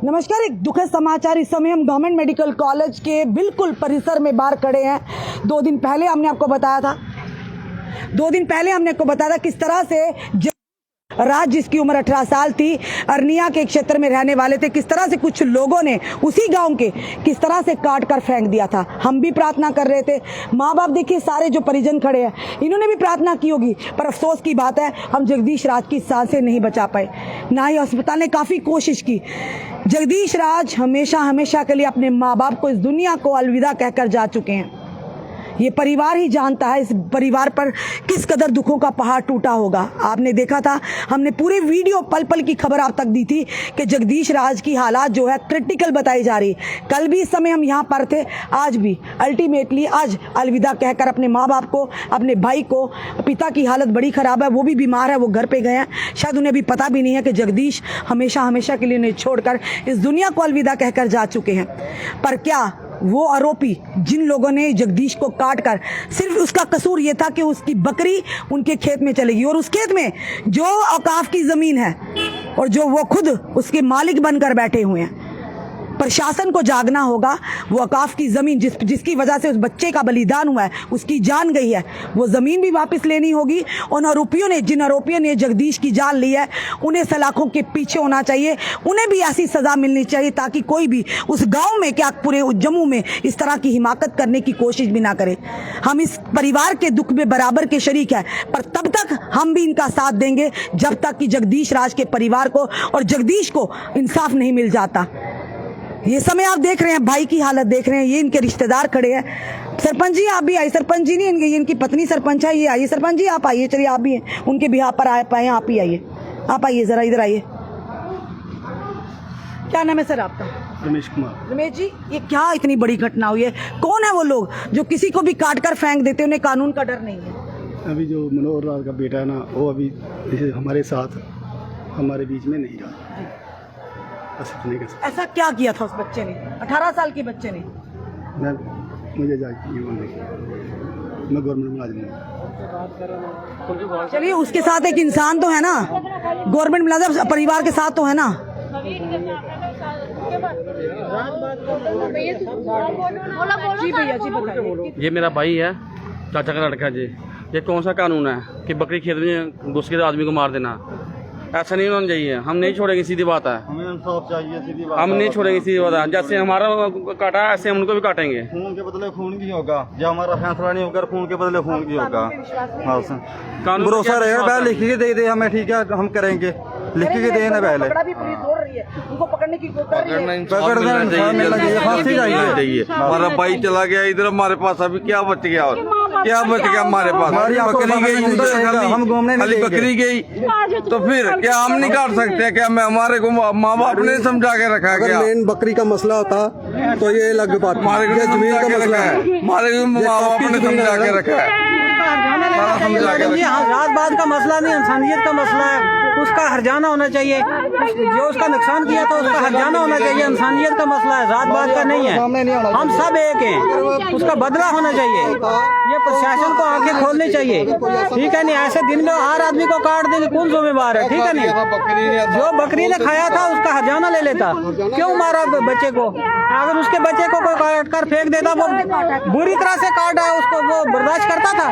नमस्कार। एक दुखद समाचार। इस समय हम गवर्नमेंट मेडिकल कॉलेज के बिल्कुल परिसर में बाहर खड़े हैं। 2 दिन पहले हमने आपको बताया था किस तरह से राज, जिसकी उम्र 18 साल थी, अरनिया के क्षेत्र में रहने वाले थे, किस तरह से कुछ लोगों ने उसी गांव के किस तरह से काट कर फेंक दिया था। हम भी प्रार्थना कर रहे थे, माँ बाप देखिए सारे जो परिजन खड़े हैं इन्होंने भी प्रार्थना की होगी, पर अफसोस की बात है हम जगदीश राज की सांसें नहीं बचा पाए, ना ही अस्पताल ने काफ़ी कोशिश की। जगदीश राज हमेशा के लिए अपने माँ बाप को, इस दुनिया को अलविदा कहकर जा चुके हैं। ये परिवार ही जानता है इस परिवार पर किस कदर दुखों का पहाड़ टूटा होगा। आपने देखा था, हमने पूरे वीडियो पल पल की खबर आप तक दी थी कि जगदीश राज की हालात जो है क्रिटिकल बताई जा रही। कल भी इस समय हम यहाँ पर थे, आज भी अल्टीमेटली आज अलविदा कहकर अपने माँ बाप को, अपने भाई को, पिता की हालत बड़ी ख़राब है, वो भी बीमार है, वो घर पे गए हैं। शायद उन्हें भी पता भी नहीं है कि जगदीश हमेशा के लिए उन्हें छोड़कर इस दुनिया को अलविदा कहकर जा चुके हैं। पर क्या वो आरोपी जिन लोगों ने जगदीश को काट कर, सिर्फ उसका कसूर ये था कि उसकी बकरी उनके खेत में चलेगी और उस खेत में जो औकाफ की ज़मीन है और जो वो खुद उसके मालिक बनकर बैठे हुए हैं। प्रशासन को जागना होगा। वो औकाफ की ज़मीन जिसकी वजह से उस बच्चे का बलिदान हुआ है, उसकी जान गई है, वो ज़मीन भी वापस लेनी होगी। उन जिन आरोपियों ने जगदीश की जान ली है उन्हें सलाखों के पीछे होना चाहिए। उन्हें भी ऐसी सज़ा मिलनी चाहिए ताकि कोई भी उस गांव में, क्या पूरे जम्मू में इस तरह की हिमाकत करने की कोशिश भी ना करे। हम इस परिवार के दुख में बराबर के शरीक हैं, पर तब तक हम भी इनका साथ देंगे जब तक कि जगदीश राज के परिवार को और जगदीश को इंसाफ नहीं मिल जाता। ये समय आप देख रहे हैं, भाई की हालत देख रहे हैं, ये इनके रिश्तेदार खड़े हैं। सरपंच जी आप भी आइए। सरपंच जी नहीं, ये इनकी पत्नी सरपंच है, ये आइए। सरपंच जी आप आइए, चलिए आप भी हैं, उनके बिहार पर आए पाए, आप ही आइए, आप आइए ज़रा इधर आइए। क्या नाम है सर आपका? रमेश कुमार। रमेश जी, ये क्या इतनी बड़ी घटना हुई है? कौन है वो लोग जो किसी को भी काट कर फेंक देते, उन्हें कानून का डर नहीं है? अभी जो मनोहर लाल का बेटा है ना, वो अभी हमारे साथ हमारे बीच में नहीं रहा। ऐसा क्या किया था उस बच्चे ने, 18 साल के बच्चे ने? मुझे मैं गवर्नमेंट मुलाजिम हूँ। चलिए, उसके साथ एक इंसान तो है ना, गवर्नमेंट मुलाजिम परिवार के साथ तो है ना। जी भैया जी बताइए। ये मेरा भाई है, चाचा का लड़का जी। ये कौन सा कानून है कि बकरी खेत में घुस के आदमी को मार देना? ऐसा नहीं होना चाहिए। हम नहीं छोड़ेंगे, सीधी बात है। हमें इंसाफ चाहिए, सीधी बात। हम नहीं छोड़ेंगे, सीधी बात है। जैसे हमारा काटा ऐसे हम उनको भी काटेंगे। खून के बदले खून की होगा। जब हमारा फैसला नहीं होगा, खून के बदले खून की होगा। कानून भरोसा रहेगा, पहले लिख के दे दे हमें, ठीक है हम करेंगे। लिख के देना पहले, उनको पकड़ने की फांसी चाहिए। हमारा भाई चला गया इधर, हमारे पास अभी क्या बच गया? और क्या बच गया हमारे पास? बकरी गई उधर, हम घूमने खाली बकरी गई तो फिर क्या हम नहीं काट सकते? क्या मैं हमारे को माँ बाप ने समझा के रखा है? क्या मेन बकरी का मसला होता तो ये अलग बात, हमारे को जमीन का मसला है। हमारे माँ बाप ने समझा के रखा है। रात का मसला नहीं, इंसानियत का मसला है। उसका हर्जाना होना चाहिए, जो उसका नुकसान किया था उसका हर्जाना होना चाहिए। इंसानियत का मसला है, जात बात का नहीं है। हम सब एक हैं, उसका बदला होना चाहिए। ये प्रशासन को आंखें खोलनी चाहिए, ठीक है नहीं? ऐसे दिन में हर आदमी को काट देंगे, कौन जिम्मेवार है? ठीक है नहीं? जो बकरी ने खाया था उसका हर्जाना ले लेता, क्यों मारा बच्चे को? अगर उसके बच्चे को कोई काट कर फेंक देता, वो बुरी तरह से काटा है उसको, वो बर्दाश्त करता था?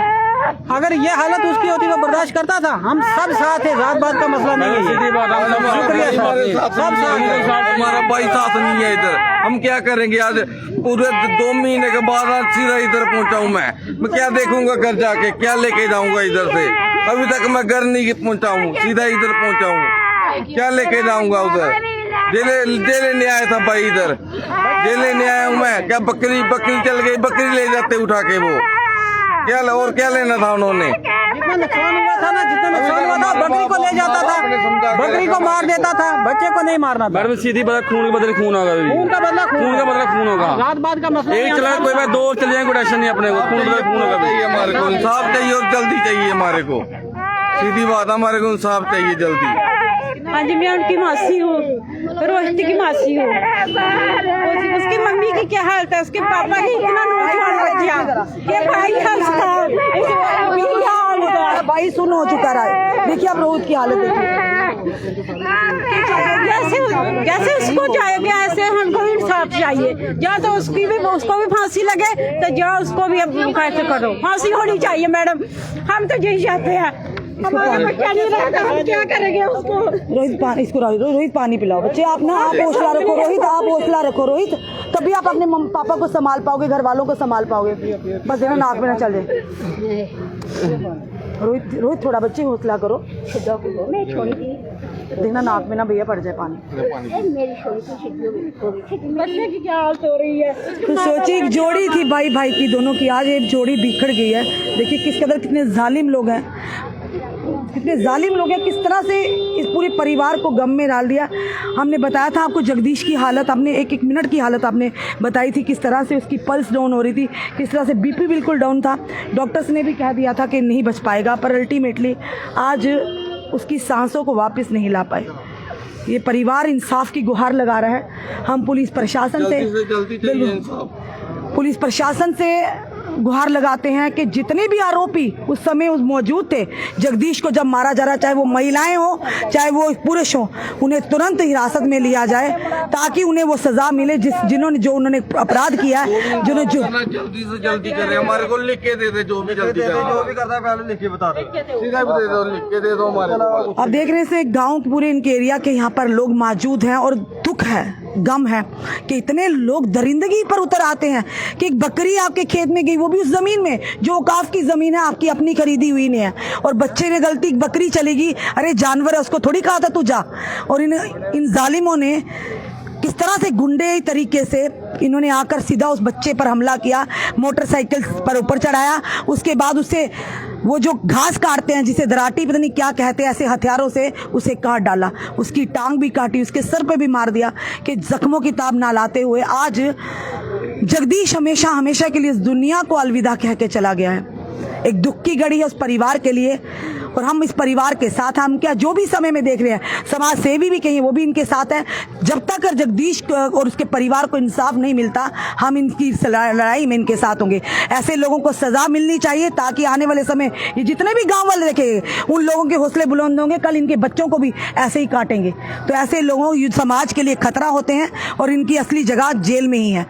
अगर ये हालत उसकी होती वो बर्दाश्त करता था? हम सब साथ है, जात बात का मसला नहीं है। शुक्रिया सब साथ। हमारा भाई साथ नहीं है इधर, हम क्या करेंगे? आज पूरे 2 महीने के बाद सीधा इधर पहुंचा हूँ। मैं क्या देखूंगा घर जाके? क्या लेके जाऊंगा इधर से? अभी तक मैं घर नहीं पहुंचा हूँ, सीधा इधर पहुंचा हूँ। क्या लेके जाऊंगा उधर? जेल ले आया था भाई, इधर जेल ले आया हूँ मैं। क्या बकरी चल गई, बकरी ले जाते उठा के, वो क्या और क्या लेना था उन्होंने? जितना नुकसान हुआ था ना, जितना नुकसान हुआ था, बकरी को ले जाता था, बकरी को मार देता था, बच्चे को नहीं मारना था। मैडम सीधी बात, खून के बदले खून होगा। खून का बदला खून होगा। रात बात का मसला एक चला कोई बात, 2 चले जाए, कोई टेंशन नहीं अपने को। खून बदले खून होगा। हमारे को इंसाफ चाहिए और जल्दी चाहिए। हमारे को सीधी बात, हमारे को इंसाफ चाहिए जल्दी। हाँ जी, मैं उनकी मासी हूँ, रोहित की मासी हूँ। उसकी मम्मी की क्या हालत है, उसके पापा की इतना नौजवान बच्चा के भाई भाई सुन हो चुका रहा है। देखिए आप रोहित की हालत देखिए, जैसे उसको जाएगा इंसाफ चाहिए। या तो उसको भी फांसी लगे, तो या उसको भी अब कैसे करो, फांसी होनी चाहिए मैडम। हम तो यही चाहते हैं, हमारा बच्चा नहीं रहेगा, हम क्या करेंगे उसको। रोहित पानी पिलाओ बच्चे। आप हौसला रखो रोहित, आप हौसला रखो रोहित, तभी आप अपने मम्मी पापा को संभाल पाओगे, घर वालों को संभाल पाओगे। बस देखो नाक में ना चल जाए। रोहित थोड़ा बच्चे हौसला करो, देखना नाक में ना भैया पड़ जाए पानी। बच्चे की क्या हालत हो रही है। तो सोचिए एक जोड़ी थी भाई की, दोनों की आज एक जोड़ी बिखर गई है। देखिए किस कदर कितने जालिम लोग हैं, किस तरह से इस पूरे परिवार को गम में डाल दिया। हमने बताया था आपको जगदीश की हालत, आपने एक मिनट की हालत आपने बताई थी, किस तरह से उसकी पल्स डाउन हो रही थी, किस तरह से बीपी बिल्कुल डाउन था। डॉक्टर्स ने भी कह दिया था कि नहीं बच पाएगा, पर अल्टीमेटली आज उसकी सांसों को वापस नहीं ला पाए। ये परिवार इंसाफ की गुहार लगा रहा है। हम पुलिस प्रशासन से गुहार लगाते हैं कि जितने भी आरोपी उस समय मौजूद थे, जगदीश को जब मारा जा रहा, चाहे वो महिलाएं हो चाहे वो पुरुष हो, उन्हें तुरंत हिरासत में लिया जाए ताकि उन्हें वो सजा मिले उन्होंने अपराध किया है। जल्दी से जल्दी करें, हमारे को लिख के दे दे, जो भी जल्दी करे, जो भी करता है पहले लिख के बता दो, सीधा भी दे दो, लिख के दे दो हमारे को। अब देख रहे हैं गांव पूरे इनके एरिया के यहाँ पर लोग मौजूद हैं और दुख है, गम है कि इतने लोग दरिंदगी पर उतर आते हैं कि एक बकरी आपके खेत में गई, वो भी उस जमीन में जो औकाफ की जमीन है, आपकी अपनी खरीदी हुई नहीं है, और बच्चे ने गलती, बकरी चलेगी, अरे जानवर है उसको थोड़ी कहा था तू जा। और इन जालिमों ने किस तरह से गुंडे तरीके से इन्होंने आकर सीधा उस बच्चे पर हमला किया, मोटरसाइकिल पर ऊपर चढ़ाया, उसके बाद उससे वो जो घास काटते हैं जिसे दराटी पता नहीं क्या कहते हैं, ऐसे हथियारों से उसे काट डाला, उसकी टांग भी काटी, उसके सर पे भी मार दिया कि जख्मों की ताब ना लाते हुए आज जगदीश हमेशा के लिए इस दुनिया को अलविदा कह के चला गया है। एक दुख की घड़ी है उस परिवार के लिए, और हम इस परिवार के साथ, हम क्या जो भी समय में देख रहे हैं, समाज सेवी भी कहीं वो भी इनके साथ हैं। जब तक जगदीश और उसके परिवार को इंसाफ नहीं मिलता, हम इनकी लड़ाई में इनके साथ होंगे। ऐसे लोगों को सजा मिलनी चाहिए ताकि आने वाले समय ये जितने भी गांव वाले देखेंगे उन लोगों के हौसले बुलंद होंगे, कल इनके बच्चों को भी ऐसे ही काटेंगे। तो ऐसे लोगों समाज के लिए खतरा होते हैं और इनकी असली जगह जेल में ही है,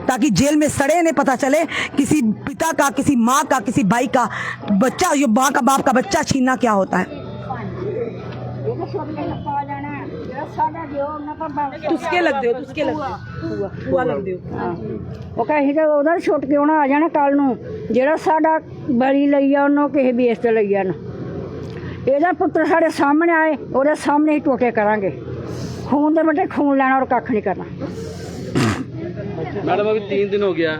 ताकि जेल में सड़े ने पता चले किसी पिता का, किसी माँ का, किसी भाई का बच्चा, जो माँ का बाप का बच्चा छीनना क्या होता है। तुस्के लग दियो ਉਹ ਕਹੇ ਤਾਂ ਉਹਦਾ ਛੁੱਟ ਕੇ ਉਹਨਾਂ ਆ ਜਾਣਾ ਕੱਲ ਨੂੰ, ਜਿਹੜਾ ਸਾਡਾ ਬਲੀ ਲਈ ਆ ਉਹਨੂੰ ਕਿਸੇ ਬੇਸ ਤੇ ਲਈ ਜਾਣ। ਇਹਦਾ ਪੁੱਤਰ ਸਾਡੇ ਸਾਹਮਣੇ ਆਏ, ਉਹਦੇ ਸਾਹਮਣੇ ਹੀ ਟੋਕੇ ਕਰਾਂਗੇ। ਖੂਨ ਦੇ ਬਟੇ ਖੂਨ ਲੈਣਾ और ਕੱਖ नहीं करना। मैडम अभी 3 दिन हो गया,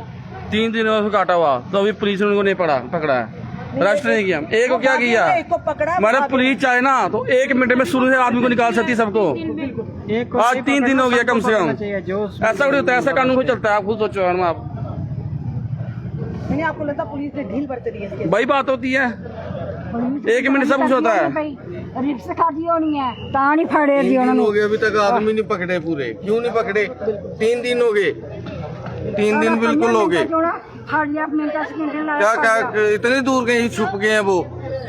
3 दिन में काटा हुआ, तो अभी पुलिस ने उनको नहीं पकड़ा है, अरेस्ट नहीं किया। एक को क्या किया मैडम, पुलिस चाहे ना तो 1 मिनट में शुरू से आदमी को निकाल सकती है सबको। आज 3 दिन हो गया कम से कम, ऐसा नहीं होता, ऐसा कानून को चलता है। आप खुद सोचो मैडम, आप आपको लगता पुलिस ने ढील बरत दी है? वही बात होती है, 1 मिनट सब कुछ होता है। रिप्स खादी होनी है ता नहीं फड़े दी उन्होंने। हो गए अभी तक आदमी नहीं पकड़े पूरे, क्यों नहीं पकड़े? 3 दिन हो गए, 3 दिन बिल्कुल हो गए। क्या क्या इतनी दूर कहीं छुप गए हैं वो,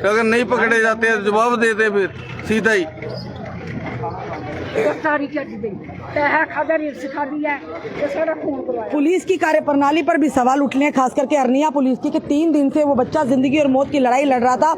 अगर नहीं पकड़े जाते हैं जवाब देते फिर सीधा ही। पुलिस की कार्यप्रणाली पर भी सवाल उठने, खास करके अरनिया पुलिस की, कि 3 दिन से वो बच्चा जिंदगी और मौत की लड़ाई लड़ रहा था,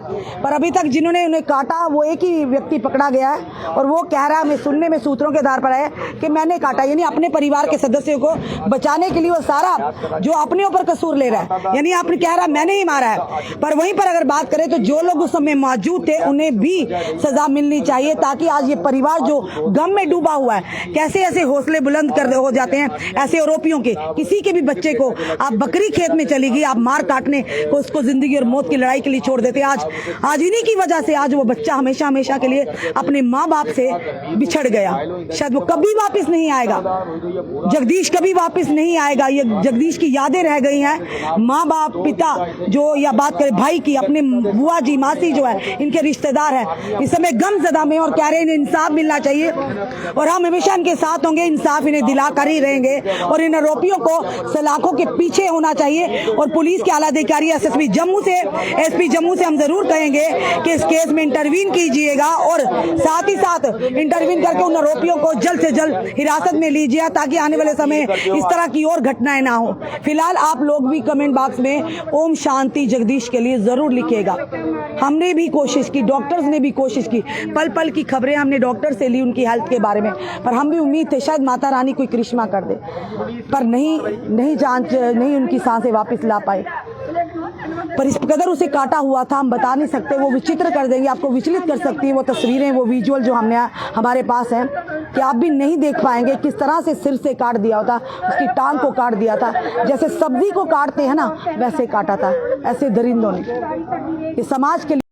पर अभी तक जिन्होंने उन्हें काटा वो एक ही व्यक्ति पकड़ा गया है, और वो कह रहा है, मैं सुनने में सूत्रों के आधार पर है कि मैंने काटा, यानी अपने परिवार के सदस्यों को बचाने के लिए वो सारा जो अपने ऊपर कसूर ले रहा है, यानी आपने कह रहा मैंने ही मारा है। पर वहीं पर अगर बात करें तो जो लोग उस समय मौजूद थे उन्हें भी सजा मिलनी चाहिए, ताकि आज ये परिवार जो गम में डूबा हुआ है, कैसे ऐसे हौसले बुलंद कर हो जाते हैं ऐसे आरोपियों के। किसी के भी बच्चे को आप बकरी खेत में चली गई, आप मार काटने को उसको जिंदगी और मौत की लड़ाई के लिए छोड़ देते हैं। आज इन्हीं की वजह से आज वो बच्चा हमेशा के लिए अपने माँ बाप से बिछड़ गया, शायद वो कभी वापस नहीं आएगा, जगदीश कभी वापस नहीं आएगा। ये जगदीश की यादें रह गई हैं, माँ बाप, पिता जो, या बात करें भाई की, अपने बुआ जी, मासी जो है, इनके रिश्तेदार हैं, इस समय गमज़दा में और कह रहे हैं इंसाफ मिलना चाहिए। और हम हमेशा इनके साथ होंगे, इंसाफ इन्हें दिला कर ही रहेंगे और इन आरोपियों को सलाखों के पीछे होना चाहिए। और पुलिस के आला अधिकारी एसपी जम्मू से हम जरूर कहेंगे कि इस केस में इंटरवीन कीजिएगा और साथ ही साथ इंटरवीन करके उन आरोपियों को जल्द से जल्द हिरासत में लीजिए ताकि आने वाले समय इस तरह की और घटनाएं ना हो। फिलहाल आप लोग भी कमेंट बॉक्स में ओम शांति जगदीश के लिए जरूर लिखिएगा। हमने भी कोशिश की, डॉक्टर्स ने भी कोशिश की, पल पल की खबरें हमने डॉक्टर से ली उनकी हेल्थ के बारे में, पर हम भी उम्मीद थे शायद माता रानी कोई करिश्मा कर दे, पर नहीं उनकी सांसें वापस ला पाए। पर इस कदर उसे काटा हुआ था, हम बता नहीं सकते। वो विचित्र कर देंगे, आपको विचलित कर सकती है वो तस्वीरें, वो विजुअल जो हमारे पास हैं कि आप भी नहीं देख पाएंगे किस तरह से सिर से काट दिया होता, उसकी टांग को काट दिया था, जैसे सब्जी को काटते हैं ना वैसे काटा था ऐसे दरिंदों ने। ये समाज के लिए